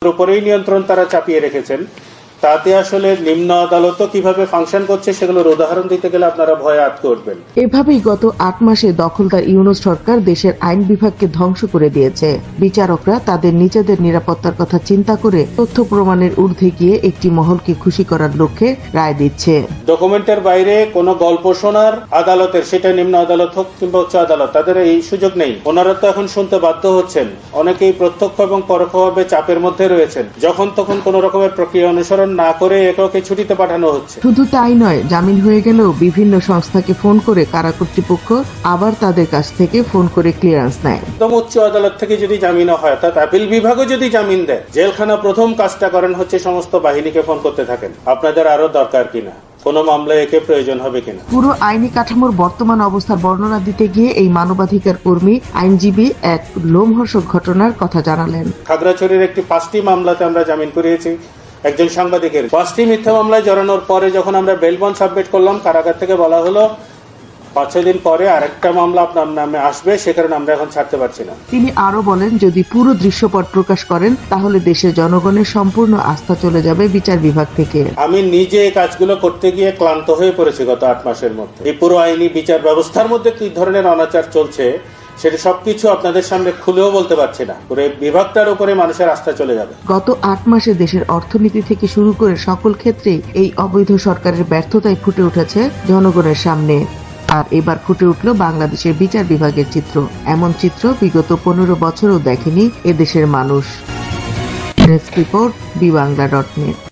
উপরেই নিয়ন্ত্রণ তারা চাপিয়ে রেখেছেন, তাতে আসলে নিম্ন আদালতও কিভাবে ফাংশন করছে সেগুলোর উদাহরণ দিতে গেলে আপনারা ভয়ে আটকে উঠবেন। এভাবেই গত ৮ মাসে দখলদার ইউনূস সরকার দেশের আইন বিভাগকে ধ্বংস করে দিয়েছে। বিচারকরা তাদের নিজেদের নিরাপত্তার কথা চিন্তা করে তথ্য প্রমাণের ঊর্ধ্বে গিয়ে একটি মহলকে খুশি করার লক্ষ্যে রায় দিচ্ছে। ডকুমেন্টের বাইরে কোনো গল্প শোনার আদালতের, সেটা নিম্ন আদালত হোক কিংবা উচ্চ আদালত, তাদের এই সুযোগ নেই। ওনারা তো এখন শুনতে বাধ্য হচ্ছেন, অনেকেই প্রত্যক্ষ এবং পরোক্ষভাবে চাপের মধ্যে রয়েছেন। যখন তখন কোন রকমের প্রক্রিয়া অনুসরণ না করে একে ছুটিতে পাঠানো হচ্ছে। শুধু তাই নয়, জামিন হয়ে গেলেও বিভিন্ন সংস্থাকে ফোন করে কারা কর্তৃপক্ষ আবার তাদের কাছ থেকে ফোন করে ক্লিয়ারেন্স নেয়। একদম উচ্চ আদালত থেকে যদি জামিন হয়, অর্থাৎ আপিল বিভাগও যদি জামিন দেয়, জেলখানা প্রথম কাজটা করেন হচ্ছে সমস্ত বাহিনীকে ফোন করতে থাকেন, আপনাদের আরো দরকার কিনা, কোন মামলায় একে প্রয়োজন হবে কিনা। পুরো আইনি কাঠামোর বর্তমান অবস্থার বর্ণনা দিতে গিয়ে এই মানবাধিকার কর্মী আইনজীবী এক লোমহর্ষক ঘটনার কথা জানালেন। খাগড়াছড়ির একটি 5টি মামলাতে আমরা জামিন করিয়েছি একজন সাংবাদিকের। 5টি মিথ্যা মামলায় জড়ানোর পরে যখন আমরা বেল বন্ড সাবমিট করলাম, কারাগার থেকে বলা হলো 5-6 দিন পরে আরেকটা মামলা আপনার নামে আসবে, সে কারণে আমরা এখন ছাড়তে পারছি না। তিনি আরো বলেন, যদি পুরো দৃশ্যপট প্রকাশ করেন তাহলে দেশের জনগণের সম্পূর্ণ আস্থা চলে যাবে বিচার বিভাগ থেকে। আমি নিজে এই কাজগুলো করতে গিয়ে ক্লান্ত হয়ে পড়েছি গত 8 মাসের মধ্যে। এই পুরো আইনি বিচার ব্যবস্থার মধ্যে কি ধরনের অনাচার চলছে সেটা সবকিছু আপনাদের সামনে খুলেও বলতে পারছি না। পুরো বিভাগটার উপরে মানুষের আস্থা চলে যাবে। গত 8 মাসে দেশের অর্থনীতি থেকে শুরু করে সকল ক্ষেত্রেই এই অবৈধ সরকারের ব্যর্থতায় ফুটে উঠেছে জনগণের সামনে। আর এবার ফুটে উঠল বাংলাদেশের বিচার বিভাগের চিত্র। এমন চিত্র বিগত 15 বছরও দেখেনি এদেশের মানুষ। Desk report, বিবাংলা.net।